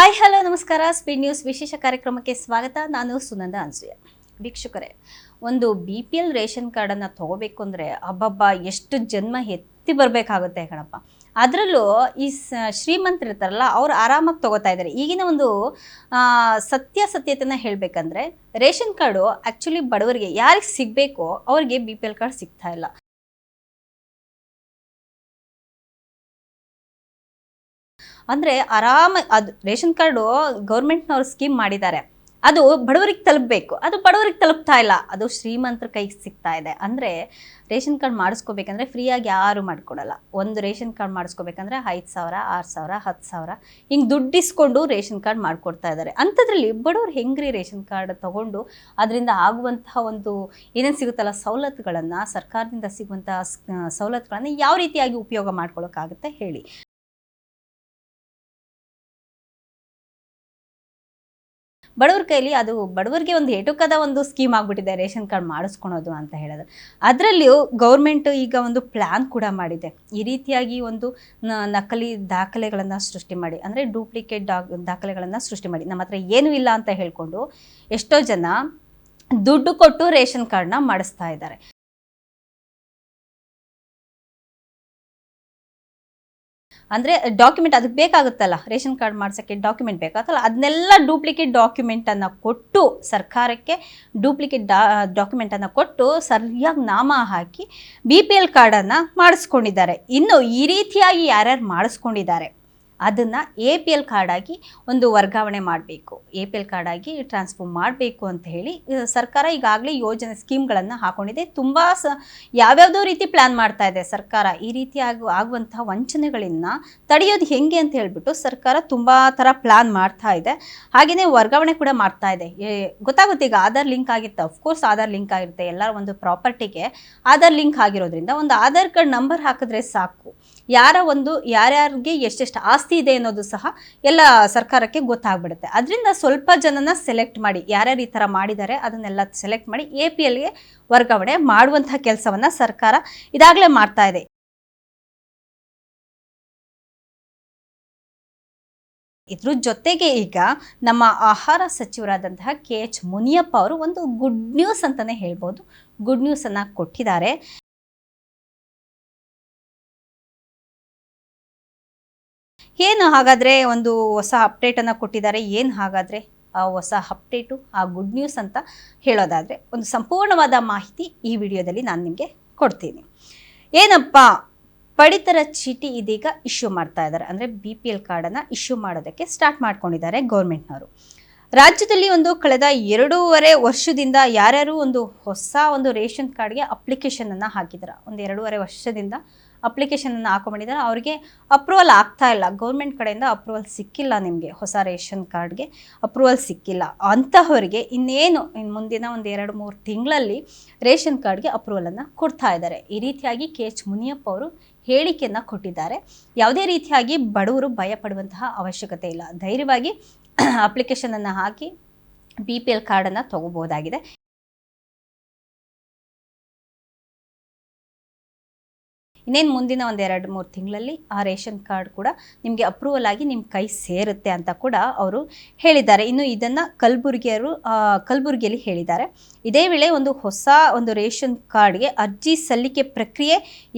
Hi hello ನಮಸ್ಕಾರ. Speed news ವಿಶೇಷ ಕಾರ್ಯಕ್ರಮಕ್ಕೆ ಸ್ವಾಗತ. ನಾನು ಸುನಂದ ಅನ್ಸೂಯ. ವೀಕ್ಷಕರೇ, ಒಂದು BPL ರೇಷನ್ ಕಾರ್ಡನ್ನು ತಗೋಬೇಕು ಅಂದರೆ ಅಬ್ಬಬ್ಬ ಎಷ್ಟು ಜನ್ಮ ಎತ್ತಿ ಬರಬೇಕಾಗುತ್ತೆ ಕಣಪ್ಪ. ಅದರಲ್ಲೂ ಈ ಶ್ರೀಮಂತರು ಇರ್ತಾರಲ್ಲ, ಅವ್ರು ಆರಾಮಾಗಿ ತಗೋತಾ ಇದ್ದಾರೆ. ಈಗಿನ ಒಂದು ಸತ್ಯತೆಯನ್ನು ಹೇಳಬೇಕಂದ್ರೆ ರೇಷನ್ ಕಾರ್ಡು ಆ್ಯಕ್ಚುಲಿ ಬಡವರಿಗೆ ಯಾರಿಗೆ ಸಿಗಬೇಕೋ ಅವ್ರಿಗೆ BPL ಕಾರ್ಡ್ ಸಿಗ್ತಾ ಇಲ್ಲ. ಅಂದರೆ ಅದು ರೇಷನ್ ಕಾರ್ಡು ಗೌರ್ಮೆಂಟ್ನವ್ರು ಸ್ಕೀಮ್ ಮಾಡಿದ್ದಾರೆ, ಅದು ಬಡವರಿಗೆ ತಲುಪಬೇಕು, ಅದು ಬಡವರಿಗೆ ತಲುಪ್ತಾ ಇಲ್ಲ, ಅದು ಶ್ರೀಮಂತರ ಕೈಗೆ ಸಿಗ್ತಾ ಇದೆ. ಅಂದರೆ ರೇಷನ್ ಕಾರ್ಡ್ ಮಾಡಿಸ್ಕೋಬೇಕಂದ್ರೆ ಫ್ರೀಯಾಗಿ ಯಾರು ಮಾಡಿಕೊಡಲ್ಲ. ಒಂದು ರೇಷನ್ ಕಾರ್ಡ್ ಮಾಡಿಸ್ಕೋಬೇಕಂದ್ರೆ 5,000, 6,000, 10,000 ಹಿಂಗೆ ದುಡ್ಡಿಸ್ಕೊಂಡು ರೇಷನ್ ಕಾರ್ಡ್ ಮಾಡಿಕೊಡ್ತಾ ಇದ್ದಾರೆ. ಅಂಥದ್ರಲ್ಲಿ ಬಡವರು ಹೆಂಗ್ರಿ ರೇಷನ್ ಕಾರ್ಡ್ ತೊಗೊಂಡು ಅದರಿಂದ ಆಗುವಂತಹ ಒಂದು ಏನೇನು ಸಿಗುತ್ತಲ್ಲ ಸವಲತ್ತುಗಳನ್ನು, ಸರ್ಕಾರದಿಂದ ಸಿಗುವಂತಹ ಸವಲತ್ತುಗಳನ್ನು ಯಾವ ರೀತಿಯಾಗಿ ಉಪಯೋಗ ಮಾಡ್ಕೊಳ್ಳೋಕ್ಕಾಗುತ್ತೆ ಹೇಳಿ. ಬಡವ್ರ ಕೈಲಿ ಅದು ಬಡವರಿಗೆ ಒಂದು ಏಟುಕದ ಒಂದು ಸ್ಕೀಮ್ ಆಗಿಬಿಟ್ಟಿದೆ ರೇಷನ್ ಕಾರ್ಡ್ ಮಾಡಿಸ್ಕೊಳೋದು ಅಂತ ಹೇಳಿದ್ರೆ. ಅದರಲ್ಲಿಯೂ ಗೌರ್ಮೆಂಟ್ ಈಗ ಒಂದು ಪ್ಲ್ಯಾನ್ ಕೂಡ ಮಾಡಿದೆ. ಈ ರೀತಿಯಾಗಿ ಒಂದು ನಕಲಿ ದಾಖಲೆಗಳನ್ನು ಸೃಷ್ಟಿ ಮಾಡಿ, ಅಂದರೆ ಡೂಪ್ಲಿಕೇಟ್ ದಾಖಲೆಗಳನ್ನು ಸೃಷ್ಟಿ ಮಾಡಿ, ನಮ್ಮ ಹತ್ರ ಏನೂ ಇಲ್ಲ ಅಂತ ಹೇಳ್ಕೊಂಡು ಎಷ್ಟೋ ಜನ ದುಡ್ಡು ಕೊಟ್ಟು ರೇಷನ್ ಕಾರ್ಡ್ನ ಮಾಡಿಸ್ತಾ ಇದ್ದಾರೆ. ಅಂದರೆ ಡಾಕ್ಯುಮೆಂಟ್ ಅದಕ್ಕೆ ಬೇಕಾಗುತ್ತಲ್ಲ, ರೇಷನ್ ಕಾರ್ಡ್ ಮಾಡ್ಸೋಕ್ಕೆ ಡಾಕ್ಯುಮೆಂಟ್ ಬೇಕಾಗುತ್ತಲ್ಲ, ಅದನ್ನೆಲ್ಲ ಡೂಪ್ಲಿಕೇಟ್ ಡಾಕ್ಯುಮೆಂಟನ್ನು ಕೊಟ್ಟು ಸರ್ಕಾರಕ್ಕೆ ಡಾಕ್ಯುಮೆಂಟನ್ನು ಕೊಟ್ಟು ಸರಿಯಾಗಿ ನಾಮ ಹಾಕಿ BPL ಕಾರ್ಡನ್ನು ಮಾಡಿಸ್ಕೊಂಡಿದ್ದಾರೆ. ಇನ್ನು ಈ ರೀತಿಯಾಗಿ ಯಾರ್ಯಾರು ಮಾಡಿಸ್ಕೊಂಡಿದ್ದಾರೆ ಅದನ್ನು APL ಕಾರ್ಡಾಗಿ ಒಂದು ವರ್ಗಾವಣೆ ಮಾಡಬೇಕು, APL ಕಾರ್ಡಾಗಿ ಟ್ರಾನ್ಸ್ಫರ್ ಮಾಡಬೇಕು ಅಂತ ಹೇಳಿ ಸರ್ಕಾರ ಈಗಾಗಲೇ ಯೋಜನೆ ಸ್ಕೀಮ್ಗಳನ್ನು ಹಾಕ್ಕೊಂಡಿದೆ. ತುಂಬ ಯಾವ್ಯಾವುದೋ ರೀತಿ ಪ್ಲ್ಯಾನ್ ಮಾಡ್ತಾ ಇದೆ ಸರ್ಕಾರ. ಈ ರೀತಿಯಾಗಿ ಆಗುವಂತಹ ವಂಚನೆಗಳನ್ನು ತಡೆಯೋದು ಹೇಗೆ ಅಂತ ಹೇಳಿಬಿಟ್ಟು ಸರ್ಕಾರ ತುಂಬ ಥರ ಪ್ಲ್ಯಾನ್ ಮಾಡ್ತಾ ಇದೆ. ಹಾಗೆಯೇ ವರ್ಗಾವಣೆ ಕೂಡ ಮಾಡ್ತಾ ಇದೆ. ಗೊತ್ತಾಗುತ್ತೆ, ಈಗ ಆಧಾರ್ ಲಿಂಕ್ ಆಗಿರುತ್ತೆ, ಅಫ್ಕೋರ್ಸ್ ಆಧಾರ್ ಲಿಂಕ್ ಆಗಿರುತ್ತೆ. ಎಲ್ಲರ ಒಂದು ಪ್ರಾಪರ್ಟಿಗೆ ಆಧಾರ್ ಲಿಂಕ್ ಆಗಿರೋದ್ರಿಂದ ಒಂದು ಆಧಾರ್ ಕಾರ್ಡ್ ನಂಬರ್ ಹಾಕಿದ್ರೆ ಸಾಕು, ಯಾರ್ಯಾರಿಗೆ ಎಷ್ಟೆಷ್ಟು ಆಸ್ತಿ ಇದೆ ಅನ್ನೋದು ಸಹ ಎಲ್ಲ ಸರ್ಕಾರಕ್ಕೆ ಗೊತ್ತಾಗ್ಬಿಡುತ್ತೆ. ಅದರಿಂದ ಸ್ವಲ್ಪ ಜನನ ಸೆಲೆಕ್ಟ್ ಮಾಡಿ, ಯಾರ್ಯಾರು ಈ ಥರ ಮಾಡಿದ್ದಾರೆ ಅದನ್ನೆಲ್ಲ ಸೆಲೆಕ್ಟ್ ಮಾಡಿ APLಗೆ ವರ್ಗಾವಣೆ ಮಾಡುವಂತಹ ಕೆಲಸವನ್ನು ಸರ್ಕಾರ ಇದಾಗಲೇ ಮಾಡ್ತಾ ಇದೆ. ಇದ್ರ ಜೊತೆಗೆ ಈಗ ನಮ್ಮ ಆಹಾರ ಸಚಿವರಾದಂತಹ KH ಮುನಿಯಪ್ಪ ಅವರು ಒಂದು ಗುಡ್ ನ್ಯೂಸ್ ಅಂತಲೇ ಹೇಳ್ಬೋದು, ಗುಡ್ ನ್ಯೂಸನ್ನು ಕೊಟ್ಟಿದ್ದಾರೆ. ಏನು ಹಾಗಾದರೆ ಒಂದು ಹೊಸ ಅಪ್ಡೇಟನ್ನು ಕೊಟ್ಟಿದ್ದಾರೆ. ಏನು ಹಾಗಾದರೆ ಆ ಹೊಸ ಅಪ್ಡೇಟು, ಆ ಗುಡ್ ನ್ಯೂಸ್ ಅಂತ ಹೇಳೋದಾದರೆ ಒಂದು ಸಂಪೂರ್ಣವಾದ ಮಾಹಿತಿ ಈ ವಿಡಿಯೋದಲ್ಲಿ ನಾನು ನಿಮಗೆ ಕೊಡ್ತೀನಿ. ಏನಪ್ಪ, ಪಡಿತರ ಚೀಟಿ ಇದೀಗ ಇಶ್ಯೂ ಮಾಡ್ತಾ ಇದ್ದಾರೆ. ಅಂದರೆ BPL ಕಾರ್ಡನ್ನು ಇಶ್ಯೂ ಮಾಡೋದಕ್ಕೆ ಸ್ಟಾರ್ಟ್ ಮಾಡ್ಕೊಂಡಿದ್ದಾರೆ ಗೌರ್ಮೆಂಟ್ನವರು. ರಾಜ್ಯದಲ್ಲಿ ಒಂದು ಕಳೆದ 2.5 ವರ್ಷದಿಂದ ಯಾರ್ಯಾರು ಒಂದು ಹೊಸ ಒಂದು ರೇಷನ್ ಕಾರ್ಡ್ಗೆ ಅಪ್ಲಿಕೇಶನನ್ನು ಹಾಕಿದ್ದಾರೆ, ಒಂದು 2.5 ವರ್ಷದಿಂದ ಅಪ್ಲಿಕೇಶನನ್ನು ಹಾಕೊಂಡ್ಬಂದಿದ್ದಾರೆ, ಅವರಿಗೆ ಅಪ್ರೂವಲ್ ಆಗ್ತಾ ಇಲ್ಲ. ಗೌರ್ಮೆಂಟ್ ಕಡೆಯಿಂದ ಅಪ್ರೂವಲ್ ಸಿಕ್ಕಿಲ್ಲ, ನಿಮಗೆ ಹೊಸ ರೇಷನ್ ಕಾರ್ಡ್ಗೆ ಅಪ್ರೂವಲ್ ಸಿಕ್ಕಿಲ್ಲ. ಅಂತಹವರಿಗೆ ಇನ್ನೇನು ಮುಂದಿನ ಒಂದು 2-3 ತಿಂಗಳಲ್ಲಿ ರೇಷನ್ ಕಾರ್ಡ್ಗೆ ಅಪ್ರೂವಲನ್ನು ಕೊಡ್ತಾ ಇದ್ದಾರೆ. ಈ ರೀತಿಯಾಗಿ KH ಮುನಿಯಪ್ಪ ಅವರು ಹೇಳಿಕೆಯನ್ನು ಕೊಟ್ಟಿದ್ದಾರೆ. ಯಾವುದೇ ರೀತಿಯಾಗಿ ಬಡವರು ಭಯಪಡುವಂತಹ ಅವಶ್ಯಕತೆ ಇಲ್ಲ, ಧೈರ್ಯವಾಗಿ ಅಪ್ಲಿಕೇಶನನ್ನು ಹಾಕಿ BPL ಕಾರ್ಡನ್ನು ತಗೋಬಹುದಾಗಿದೆ. ಇನ್ನೇನು ಮುಂದಿನ ಒಂದು 2-3 ತಿಂಗಳಲ್ಲಿ ಆ ರೇಷನ್ ಕಾರ್ಡ್ ಕೂಡ ನಿಮಗೆ ಅಪ್ರೂವಲ್ ಆಗಿ ನಿಮ್ಮ ಕೈ ಸೇರುತ್ತೆ ಅಂತ ಕೂಡ ಅವರು ಹೇಳಿದ್ದಾರೆ. ಇನ್ನು ಇದನ್ನು ಕಲಬುರಗಿಯಲ್ಲಿ ಹೇಳಿದ್ದಾರೆ. ಇದೇ ವೇಳೆ ಒಂದು ಹೊಸ ಒಂದು ರೇಷನ್ ಕಾರ್ಡ್ಗೆ ಅರ್ಜಿ ಸಲ್ಲಿಕೆ ಪ್ರಕ್ರಿಯೆ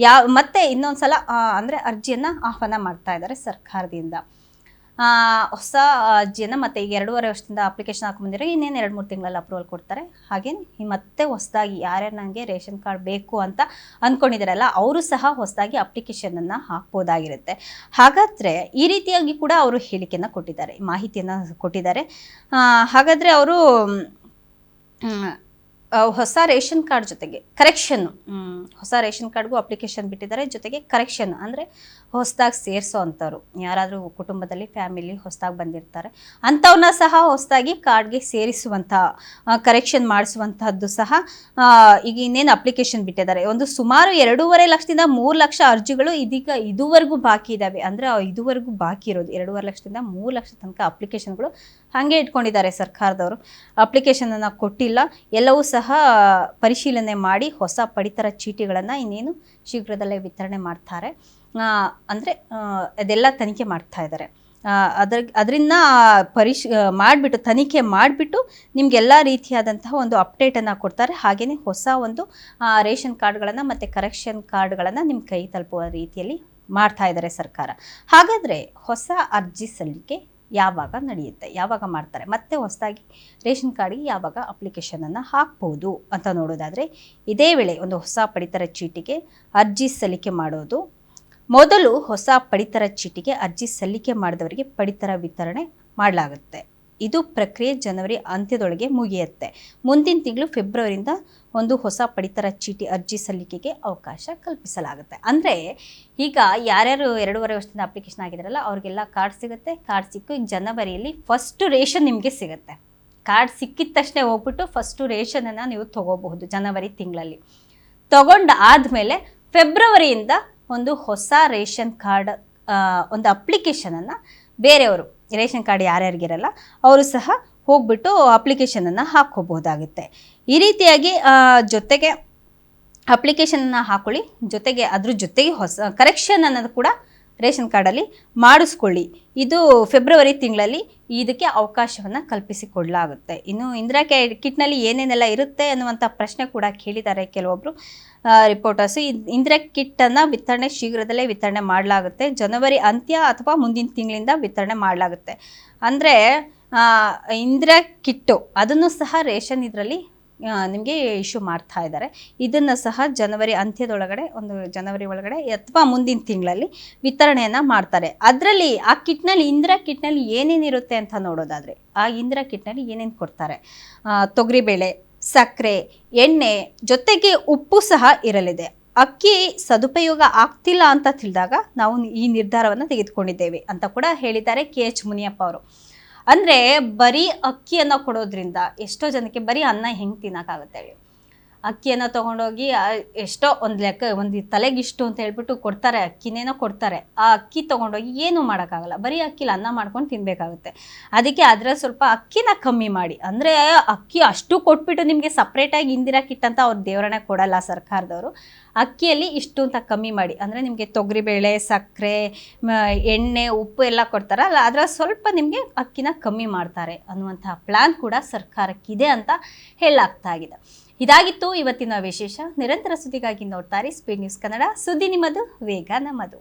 ಮತ್ತೆ ಇನ್ನೊಂದು ಸಲ ಅಂದರೆ ಅರ್ಜಿಯನ್ನು ಆಹ್ವಾನ ಮಾಡ್ತಾ ಇದ್ದಾರೆ ಸರ್ಕಾರದಿಂದ. ಹೊಸ ಅರ್ಜಿಯನ್ನು ಮತ್ತೆ ಈಗ 2.5 ವರ್ಷದಿಂದ ಅಪ್ಲಿಕೇಶನ್ ಹಾಕೊಂಡ್ಬಂದಿರೋ ಇನ್ನೇನು 2-3 ತಿಂಗಳಲ್ಲಿ ಅಪ್ರೂವಲ್ ಕೊಡ್ತಾರೆ. ಹಾಗೇನು ಮತ್ತೆ ಹೊಸದಾಗಿ ಯಾರ್ಯಾರು ನನಗೆ ರೇಷನ್ ಕಾರ್ಡ್ ಬೇಕು ಅಂತ ಅಂದ್ಕೊಂಡಿದ್ದಾರಲ್ಲ ಅವರು ಸಹ ಹೊಸದಾಗಿ ಅಪ್ಲಿಕೇಶನನ್ನು ಹಾಕ್ಬೋದಾಗಿರುತ್ತೆ. ಹಾಗಾದರೆ ಈ ರೀತಿಯಾಗಿ ಕೂಡ ಅವರು ಹೇಳಿಕೆಯನ್ನು ಕೊಟ್ಟಿದ್ದಾರೆ, ಮಾಹಿತಿಯನ್ನು ಕೊಟ್ಟಿದ್ದಾರೆ. ಹಾಗಾದರೆ ಅವರು ಹೊಸ ರೇಷನ್ ಕಾರ್ಡ್ ಜೊತೆಗೆ ಕರೆಕ್ಷನ್ನು, ಹೊಸ ರೇಷನ್ ಕಾರ್ಡ್ಗೂ ಅಪ್ಲಿಕೇಶನ್ ಬಿಟ್ಟಿದ್ದಾರೆ, ಜೊತೆಗೆ ಕರೆಕ್ಷನ್ ಅಂದರೆ ಹೊಸದಾಗಿ ಸೇರಿಸೋ ಅಂಥವ್ರು ಯಾರಾದರೂ ಕುಟುಂಬದಲ್ಲಿ ಫ್ಯಾಮಿಲಿ ಹೊಸದಾಗಿ ಬಂದಿರ್ತಾರೆ ಅಂಥವನ್ನ ಸಹ ಹೊಸದಾಗಿ ಕಾರ್ಡ್ಗೆ ಸೇರಿಸುವಂಥ ಕರೆಕ್ಷನ್ ಮಾಡಿಸುವಂಥದ್ದು ಸಹ ಈಗ ಇನ್ನೇನು ಅಪ್ಲಿಕೇಶನ್ ಬಿಟ್ಟಿದ್ದಾರೆ. ಒಂದು ಸುಮಾರು 2.5 ಲಕ್ಷದಿಂದ 3 ಲಕ್ಷ ಅರ್ಜಿಗಳು ಇದೀಗ ಇದುವರೆಗೂ ಬಾಕಿ ಇದ್ದಾವೆ. ಅಂದರೆ ಇದುವರೆಗೂ ಬಾಕಿ ಇರೋದು 2.5 ಲಕ್ಷದಿಂದ 3 ಲಕ್ಷ ತನಕ ಅಪ್ಲಿಕೇಶನ್ಗಳು ಹಾಗೆ ಇಟ್ಕೊಂಡಿದ್ದಾರೆ ಸರ್ಕಾರದವರು. ಅಪ್ಲಿಕೇಶನನ್ನು ಕೊಟ್ಟಿಲ್ಲ, ಎಲ್ಲವೂ ಸಹ ಪರಿಶೀಲನೆ ಮಾಡಿ ಹೊಸ ಪಡಿತರ ಚೀಟಿಗಳನ್ನು ಇನ್ನೇನು ಶೀಘ್ರದಲ್ಲೇ ವಿತರಣೆ ಮಾಡ್ತಾರೆ. ಅಂದರೆ ಅದೆಲ್ಲ ತನಿಖೆ ಮಾಡ್ತಾ ಇದ್ದಾರೆ. ಅದರಿಂದ ಮಾಡಿಬಿಟ್ಟು ತನಿಖೆ ಮಾಡಿಬಿಟ್ಟು ನಿಮಗೆಲ್ಲ ರೀತಿಯಾದಂತಹ ಒಂದು ಅಪ್ಡೇಟನ್ನು ಕೊಡ್ತಾರೆ. ಹಾಗೆಯೇ ಹೊಸ ಒಂದು ರೇಷನ್ ಕಾರ್ಡ್ಗಳನ್ನು ಮತ್ತು ಕರೆಕ್ಷನ್ ಕಾರ್ಡ್ಗಳನ್ನು ನಿಮ್ಮ ಕೈ ತಲುಪುವ ರೀತಿಯಲ್ಲಿ ಮಾಡ್ತಾ ಇದ್ದಾರೆ ಸರ್ಕಾರ. ಹಾಗಾದರೆ ಹೊಸ ಅರ್ಜಿ ಸಲ್ಲಿಕೆ ಯಾವಾಗ ನಡೆಯುತ್ತೆ, ಯಾವಾಗ ಮಾಡ್ತಾರೆ, ಮತ್ತೆ ಹೊಸದಾಗಿ ರೇಷನ್ ಕಾರ್ಡ್ಗೆ ಯಾವಾಗ ಅಪ್ಲಿಕೇಶನನ್ನು ಹಾಕ್ಬೋದು ಅಂತ ನೋಡೋದಾದರೆ, ಇದೇ ವೇಳೆ ಒಂದು ಹೊಸ ಪಡಿತರ ಚೀಟಿಗೆ ಅರ್ಜಿ ಸಲ್ಲಿಕೆ ಮಾಡೋದು. ಮೊದಲು ಹೊಸ ಪಡಿತರ ಚೀಟಿಗೆ ಅರ್ಜಿ ಸಲ್ಲಿಕೆ ಮಾಡಿದವರಿಗೆ ಪಡಿತರ ವಿತರಣೆ ಮಾಡಲಾಗುತ್ತೆ. ಇದು ಪ್ರಕ್ರಿಯೆ ಜನವರಿ ಅಂತ್ಯದೊಳಗೆ ಮುಗಿಯುತ್ತೆ. ಮುಂದಿನ ತಿಂಗಳು ಫೆಬ್ರವರಿಯಿಂದ ಒಂದು ಹೊಸ ಪಡಿತರ ಚೀಟಿ ಅರ್ಜಿ ಸಲ್ಲಿಕೆಗೆ ಅವಕಾಶ ಕಲ್ಪಿಸಲಾಗುತ್ತೆ. ಅಂದರೆ ಈಗ ಯಾರ್ಯಾರು 2.5 ವರ್ಷದಿಂದ ಅಪ್ಲಿಕೇಶನ್ ಆಗಿದಾರಲ್ಲ ಅವ್ರಿಗೆಲ್ಲ ಕಾರ್ಡ್ ಸಿಗುತ್ತೆ. ಕಾರ್ಡ್ ಸಿಕ್ಕು ಈಗ ಜನವರಿಯಲ್ಲಿ ಫಸ್ಟ್ ರೇಷನ್ ನಿಮಗೆ ಸಿಗುತ್ತೆ. ಕಾರ್ಡ್ ಸಿಕ್ಕಿದ ತಕ್ಷಣ ಹೋಗ್ಬಿಟ್ಟು ಫಸ್ಟು ರೇಷನನ್ನು ನೀವು ತೊಗೋಬಹುದು ಜನವರಿ ತಿಂಗಳಲ್ಲಿ. ತೊಗೊಂಡು ಆದಮೇಲೆ ಫೆಬ್ರವರಿಯಿಂದ ಒಂದು ಹೊಸ ರೇಷನ್ ಕಾರ್ಡ್ ಒಂದು ಅಪ್ಲಿಕೇಶನನ್ನು ಬೇರೆಯವರು ರೇಷನ್ ಕಾರ್ಡ್ ಯಾರ್ಯಾರಿಗಿರಲ್ಲ ಅವರು ಸಹ ಹೋಗ್ಬಿಟ್ಟು ಅಪ್ಲಿಕೇಶನನ್ನು ಹಾಕ್ಕೋಬಹುದಾಗುತ್ತೆ. ಈ ರೀತಿಯಾಗಿ ಜೊತೆಗೆ ಅಪ್ಲಿಕೇಶನನ್ನು ಹಾಕೊಳ್ಳಿ, ಜೊತೆಗೆ ಅದ್ರ ಜೊತೆಗೆ ಹೊಸ ಕರೆಕ್ಷನ್ ಅನ್ನೋದು ಕೂಡ ರೇಷನ್ ಕಾರ್ಡಲ್ಲಿ ಮಾಡಿಸ್ಕೊಳ್ಳಿ. ಇದು ಫೆಬ್ರವರಿ ತಿಂಗಳಲ್ಲಿ ಇದಕ್ಕೆ ಅವಕಾಶವನ್ನು ಕಲ್ಪಿಸಿಕೊಡಲಾಗುತ್ತೆ. ಇನ್ನು ಇಂದಿರಾ ಕಿಟ್ನಲ್ಲಿ ಏನೇನೆಲ್ಲ ಇರುತ್ತೆ ಅನ್ನುವಂಥ ಪ್ರಶ್ನೆ ಕೂಡ ಕೇಳಿದ್ದಾರೆ ಕೆಲವೊಬ್ಬರು ರಿಪೋರ್ಟರ್ಸು. ಇಂದಿರಾ ಕಿಟ್ಟನ್ನು ವಿತರಣೆ ಶೀಘ್ರದಲ್ಲೇ ವಿತರಣೆ ಮಾಡಲಾಗುತ್ತೆ. ಜನವರಿ ಅಂತ್ಯ ಅಥವಾ ಮುಂದಿನ ತಿಂಗಳಿಂದ ವಿತರಣೆ ಮಾಡಲಾಗುತ್ತೆ. ಅಂದರೆ ಇಂದಿರಾ ಕಿಟ್ಟು ಅದನ್ನು ಸಹ ರೇಷನ್ ಇದರಲ್ಲಿ ನಿಮಗೆ ಇಶ್ಯೂ ಮಾಡ್ತಾ ಇದ್ದಾರೆ. ಇದನ್ನು ಸಹ ಜನವರಿ ಅಂತ್ಯದೊಳಗಡೆ ಒಂದು ಜನವರಿ ಒಳಗಡೆ ಅಥವಾ ಮುಂದಿನ ತಿಂಗಳಲ್ಲಿ ವಿತರಣೆಯನ್ನು ಮಾಡ್ತಾರೆ. ಅದರಲ್ಲಿ ಆ ಕಿಟ್ನಲ್ಲಿ ಇಂದಿರಾ ಕಿಟ್ನಲ್ಲಿ ಏನೇನಿರುತ್ತೆ ಅಂತ ನೋಡೋದಾದರೆ, ಆ ಇಂದಿರಾ ಕಿಟ್ನಲ್ಲಿ ಏನೇನು ಕೊಡ್ತಾರೆ, ತೊಗರಿಬೇಳೆ, ಸಕ್ಕರೆ, ಎಣ್ಣೆ, ಜೊತೆಗೆ ಉಪ್ಪು ಸಹ ಇರಲಿದೆ. ಅಕ್ಕಿ ಸದುಪಯೋಗ ಆಗ್ತಿಲ್ಲ ಅಂತ ತಿಳಿದಾಗ ನಾವು ಈ ನಿರ್ಧಾರವನ್ನು ತೆಗೆದುಕೊಂಡಿದ್ದೇವೆ ಅಂತ ಕೂಡ ಹೇಳಿದ್ದಾರೆ KH ಮುನಿಯಪ್ಪ ಅವರು. ಅಂದರೆ ಬರೀ ಅಕ್ಕಿಯನ್ನು ಕೊಡೋದ್ರಿಂದ ಎಷ್ಟೋ ಜನಕ್ಕೆ ಬರೀ ಅನ್ನ ಹೆಂಗೆ ತಿನ್ನೋಕ್ಕಾಗುತ್ತೆ ಹೇಳಿ. ಅಕ್ಕಿಯನ್ನು ತೊಗೊಂಡೋಗಿ ಎಷ್ಟೋ ಒಂದು ಲೆಕ್ಕ ಒಂದು ತಲೆಗಿಷ್ಟು ಅಂತ ಹೇಳ್ಬಿಟ್ಟು ಕೊಡ್ತಾರೆ, ಅಕ್ಕಿನೇನೋ ಕೊಡ್ತಾರೆ. ಆ ಅಕ್ಕಿ ತೊಗೊಂಡೋಗಿ ಏನೂ ಮಾಡೋಕ್ಕಾಗಲ್ಲ, ಬರೀ ಅಕ್ಕಿಲಿ ಅನ್ನ ಮಾಡ್ಕೊಂಡು ತಿನ್ನಬೇಕಾಗುತ್ತೆ. ಅದಕ್ಕೆ ಅದರ ಸ್ವಲ್ಪ ಅಕ್ಕಿನ ಕಮ್ಮಿ ಮಾಡಿ. ಅಂದರೆ ಅಕ್ಕಿ ಅಷ್ಟು ಕೊಟ್ಬಿಟ್ಟು ನಿಮಗೆ ಸಪ್ರೇಟಾಗಿ ಇಂದಿರಾ ಕಿಟ್ ಅಂತ ಅವ್ರು ದೇವರನ್ನೇ ಕೊಡಲ್ಲ ಸರ್ಕಾರದವರು. ಅಕ್ಕಿಯಲ್ಲಿ ಇಷ್ಟು ಅಂತ ಕಮ್ಮಿ ಮಾಡಿ. ಅಂದರೆ ನಿಮಗೆ ತೊಗರಿಬೇಳೆ, ಸಕ್ಕರೆ, ಎಣ್ಣೆ, ಉಪ್ಪು ಎಲ್ಲ ಕೊಡ್ತಾರಲ್ಲ, ಅದರ ಸ್ವಲ್ಪ ನಿಮಗೆ ಅಕ್ಕಿನ ಕಮ್ಮಿ ಮಾಡ್ತಾರೆ ಅನ್ನುವಂತಹ ಪ್ಲ್ಯಾನ್ ಕೂಡ ಸರ್ಕಾರಕ್ಕಿದೆ ಅಂತ ಹೇಳಲಾಗ್ತಾ ಇದೆ. ಇದಾಗಿತ್ತು ಇವತ್ತಿನ ವಿಶೇಷ. ನಿರಂತರ ಸುದ್ದಿಗಾಗಿ ನೋಡ್ತಾರೆ ಸ್ಪೀಡ್ ನ್ಯೂಸ್ ಕನ್ನಡ. ಸುದ್ದಿ ನಿಮ್ಮದು, ವೇಗ ನಮ್ಮದು.